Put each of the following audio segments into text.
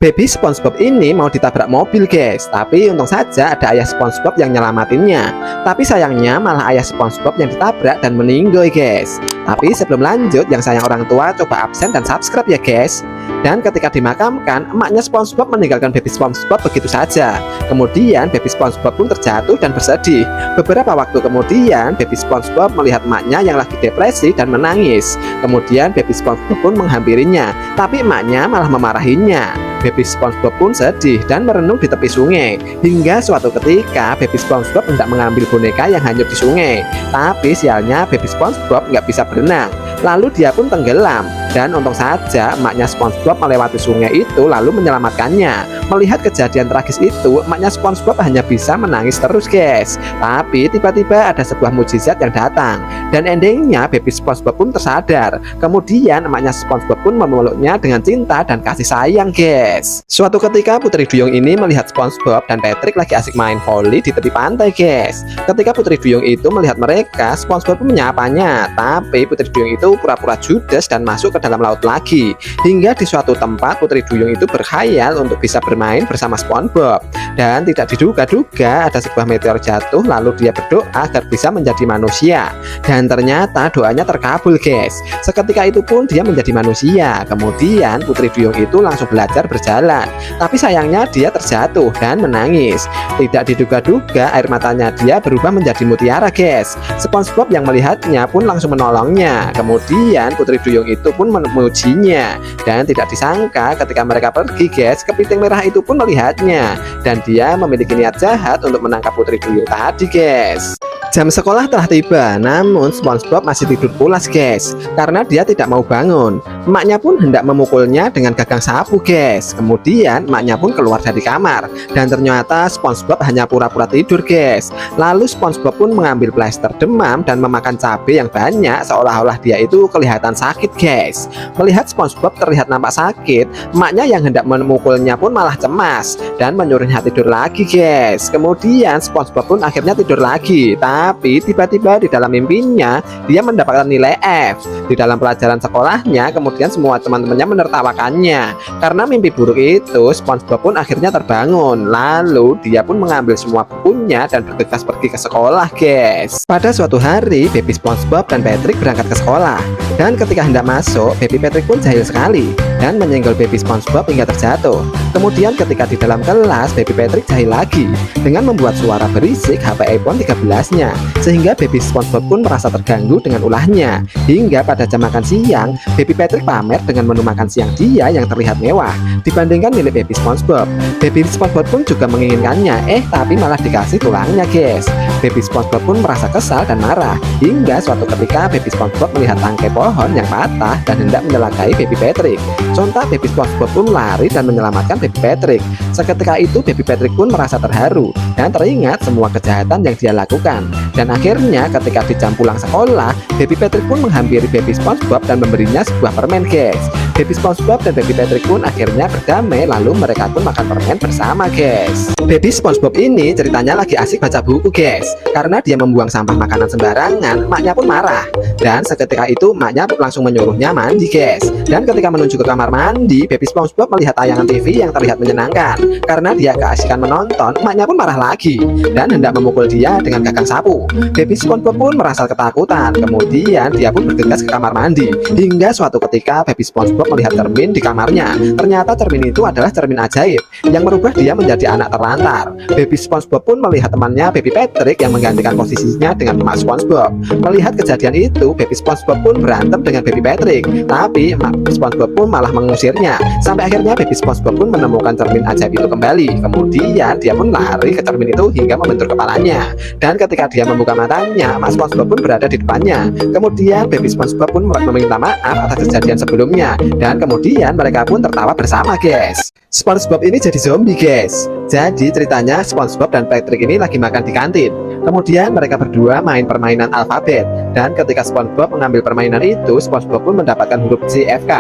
Baby SpongeBob ini mau ditabrak mobil guys, tapi untung saja ada ayah SpongeBob yang nyelamatinnya. Tapi sayangnya malah ayah SpongeBob yang ditabrak dan meninggal guys. Tapi sebelum lanjut, yang sayang orang tua coba absen dan subscribe ya guys. Dan ketika dimakamkan, emaknya SpongeBob meninggalkan baby SpongeBob begitu saja. Kemudian baby SpongeBob pun terjatuh dan bersedih. Beberapa waktu kemudian baby SpongeBob melihat emaknya yang lagi depresi dan menangis. Kemudian baby SpongeBob pun menghampirinya, tapi emaknya malah memarahinya. Baby SpongeBob pun sedih dan merenung di tepi sungai. Hingga suatu ketika baby SpongeBob hendak mengambil boneka yang hanyut di sungai. Tapi sialnya baby SpongeBob nggak bisa berenang. Lalu dia pun tenggelam. Dan untung saja emaknya SpongeBob melewati sungai itu lalu menyelamatkannya. Melihat kejadian tragis itu, emaknya SpongeBob hanya bisa menangis terus guys. Tapi tiba-tiba ada sebuah mukjizat yang datang. Dan endingnya baby SpongeBob pun tersadar. Kemudian emaknya SpongeBob pun memeluknya dengan cinta dan kasih sayang guys. Suatu ketika Putri Duyung ini melihat SpongeBob dan Patrick lagi asik main volley di tepi pantai guys. Ketika Putri Duyung itu melihat mereka, SpongeBob pun menyapanya. Tapi Putri Duyung itu pura-pura judes dan masuk ke dalam laut lagi. Hingga di suatu tempat Putri Duyung itu berkhayal untuk bisa bermain bersama SpongeBob. Dan tidak diduga-duga ada sebuah meteor jatuh, lalu dia berdoa agar bisa menjadi manusia. Dan ternyata doanya terkabul guys. Seketika itu pun dia menjadi manusia. Kemudian Putri Duyung itu langsung belajar berjalan. Tapi sayangnya dia terjatuh dan menangis. Tidak diduga-duga air matanya dia berubah menjadi mutiara guys. SpongeBob yang melihatnya pun langsung menolongnya. Kemudian Putri Duyung itu pun memujinya. Dan tidak disangka ketika mereka pergi guys, kepiting merah itu pun melihatnya. Dan dia memiliki niat jahat untuk menangkap Putri Duyung tadi guys. Jam sekolah telah tiba, namun SpongeBob masih tidur pulas guys, karena dia tidak mau bangun. Emaknya pun hendak memukulnya dengan gagang sapu guys. Kemudian emaknya pun keluar dari kamar, dan ternyata SpongeBob hanya pura-pura tidur guys. Lalu SpongeBob pun mengambil plester demam dan memakan cabai yang banyak, seolah-olah dia itu kelihatan sakit guys. Melihat SpongeBob terlihat nampak sakit, emaknya yang hendak memukulnya pun malah cemas dan menyuruhnya tidur lagi guys. Kemudian SpongeBob pun akhirnya tidur lagi. Tapi tiba-tiba di dalam mimpinya dia mendapatkan nilai F di dalam pelajaran sekolahnya. Kemudian semua teman-temannya menertawakannya. Karena mimpi buruk itu, SpongeBob pun akhirnya terbangun. Lalu dia pun mengambil semua bukunya dan bergegas pergi ke sekolah guys. Pada suatu hari baby SpongeBob dan Patrick berangkat ke sekolah. Dan ketika hendak masuk, baby Patrick pun jahil sekali dan menyenggol baby SpongeBob hingga terjatuh. Kemudian ketika di dalam kelas, baby Patrick jahil lagi dengan membuat suara berisik HP iPhone 13-nya. Sehingga baby SpongeBob pun merasa terganggu dengan ulahnya. Hingga pada jam makan siang, baby Patrick pamer dengan menu makan siang dia yang terlihat mewah dibandingkan milik baby SpongeBob. Baby SpongeBob pun juga menginginkannya, tapi malah dikasih tulangnya guys. Baby SpongeBob pun merasa kesal dan marah. Hingga suatu ketika baby SpongeBob melihat tangkai pohon yang patah dan hendak menyelakai baby Patrick. Sontak baby SpongeBob pun lari dan menyelamatkan baby Patrick. Seketika itu baby Patrick pun merasa terharu dan teringat semua kejahatan yang dia lakukan. Dan akhirnya ketika di jam pulang sekolah, baby Patrick pun menghampiri baby SpongeBob dan memberinya sebuah permen guys. Baby SpongeBob dan baby Patrick pun akhirnya berdamai, lalu mereka pun makan permen bersama guys. Baby SpongeBob ini ceritanya lagi asik baca buku guys. Karena dia membuang sampah makanan sembarangan, emaknya pun marah. Dan seketika itu emaknya langsung menyuruhnya mandi guys. Dan ketika menuju ke kamar mandi, baby SpongeBob melihat tayangan TV yang terlihat menyenangkan. Karena dia keasikan menonton, emaknya pun marah lagi dan hendak memukul dia dengan gagang sapu. Baby SpongeBob pun merasa ketakutan. Kemudian dia pun bergegas ke kamar mandi. Hingga suatu ketika baby SpongeBob melihat cermin di kamarnya. Ternyata cermin itu adalah cermin ajaib yang merubah dia menjadi anak terlantar. Baby SpongeBob pun melihat temannya baby Patrick yang menggantikan posisinya dengan emak SpongeBob. Melihat kejadian itu, baby SpongeBob pun berantem dengan baby Patrick. Tapi emak SpongeBob pun malah mengusirnya. Sampai akhirnya baby SpongeBob pun menemukan cermin ajaib itu kembali. Kemudian dia pun lari ke cermin itu hingga membentur kepalanya. Dan ketika dia membuka matanya, emak SpongeBob pun berada di depannya. Kemudian baby SpongeBob pun meminta maaf atas kejadian sebelumnya. Dan kemudian mereka pun tertawa bersama guys. SpongeBob ini jadi zombie guys. Jadi ceritanya SpongeBob dan Patrick ini lagi makan di kantin. Kemudian mereka berdua main permainan alfabet. Dan ketika SpongeBob mengambil permainan itu, SpongeBob pun mendapatkan huruf JFK.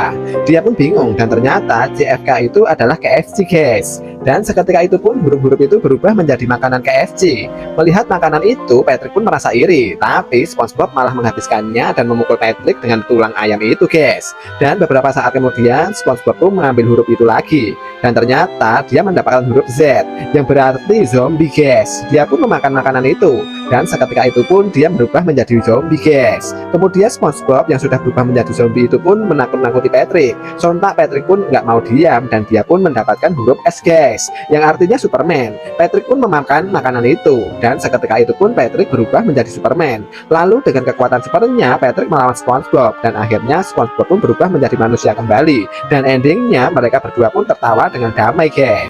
Dia pun bingung dan ternyata JFK itu adalah KFC guys. Dan seketika itu pun huruf-huruf itu berubah menjadi makanan KFC. Melihat makanan itu, Patrick pun merasa iri. Tapi SpongeBob malah menghabiskannya dan memukul Patrick dengan tulang ayam itu guys. Dan beberapa saat kemudian SpongeBob pun mengambil huruf itu lagi. Dan ternyata dia mendapatkan huruf Z yang berarti zombie guys. Dia pun memakan makanan itu. Dan seketika itu pun dia berubah menjadi zombie guys. Kemudian SpongeBob yang sudah berubah menjadi zombie itu pun menakut-nakuti Patrick. Sontak Patrick pun nggak mau diam dan dia pun mendapatkan huruf S guys, yang artinya Superman. Patrick pun memakan makanan itu dan seketika itu pun Patrick berubah menjadi Superman. Lalu dengan kekuatan supernya Patrick melawan SpongeBob dan akhirnya SpongeBob pun berubah menjadi manusia kembali. Dan endingnya mereka berdua pun tertawa dengan damai guys.